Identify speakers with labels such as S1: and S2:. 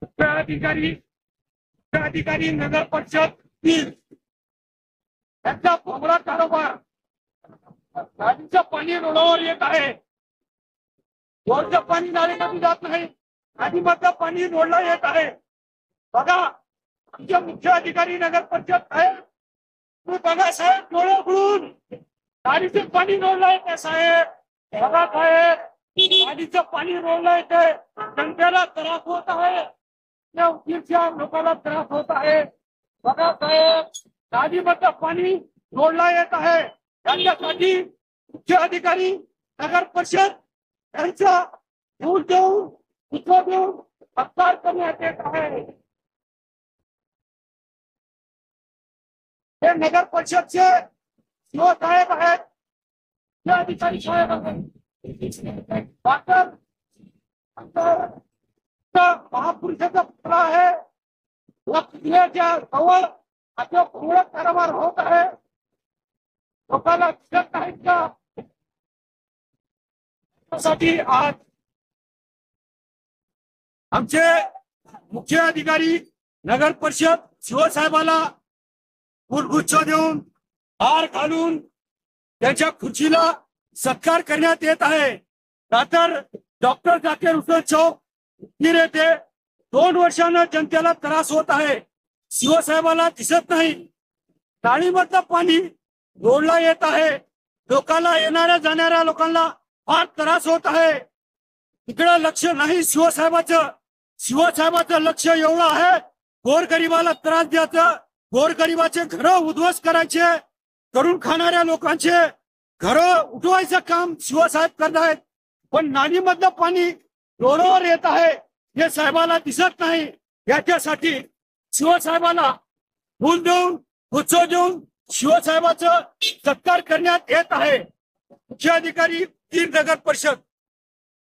S1: अधिकारी नगर परिषद 3 यांचा भोंगळा कारभार। नदीचं पाणी रोडावर येत आहे, रोडचं पाणी नालीमध्ये जात नाही, नदीमधलं पाणी रोडला येत आहे। बघा आमचे मुख्य अधिकारी नगर परिषद आहे, तुम्ही बघा साहेब, डोळे उघडून नालीचं पाणी रोडला येते साहेब। बघा साहेब, नालीचं पाणी रोडला येते, जनतेला त्रास होत आहे, लोकांना त्रास होत आहे। बघा साहेब, नदीमधलं पाणी रोडला येत आहे, त्यांच्यासाठी मुख्य अधिकारी नगर परिषद यांचा दूर देऊन उत्तर देऊन सत्कार करण्यात येत आहे। हे नगर परिषदचे सीओ साहेब आहेत, मुख्य अधिकारी साहेब आहेत, महापुरुषाचा पुतळा आहे, या पुतळ्याच्या जवळ आता पूर्ण कारभार होत आहे। लोकांना दिसत नाहीत का? त्यासाठी आज आमचे मुख्य अधिकारी नगर परिषद सीओ साहेबाला फुलगुच्छ देऊन हार घालून त्यांच्या खुर्चीला सत्कार करण्यात येत आहे। तर डॉक्टर जाकीर हुसेन चौक येथे 2 वर्षांना जनतेला त्रास होत आहे, सीओ साहेबाला दिसत नाही, नालीमधलं पाणी रोडला येत आहे, लोकांना येणाऱ्या जाणाऱ्या लोकांना फार त्रास होत आहे। इकडे लक्ष नाही सीओ साहेबाचं लक्ष एवढं आहे, गोरगरिबाला त्रास द्यायचं, गोरगरिबाचे घर उद्ध्वस्त करायचे, करून खाणाऱ्या लोकांचे घर उठवायचं काम सीओ साहेब करतायत। पण नालीमधलं पाणी रोडवर येत आहे, हे साहेबाला दिसत नाही। याच्यासाठी सीओ साहेबाला फूल देऊन गुच्छ देऊन सीओ साहेबाचं सत्कार करण्यात येत आहे। मुख्य अधिकारी 3 नगर परिषद।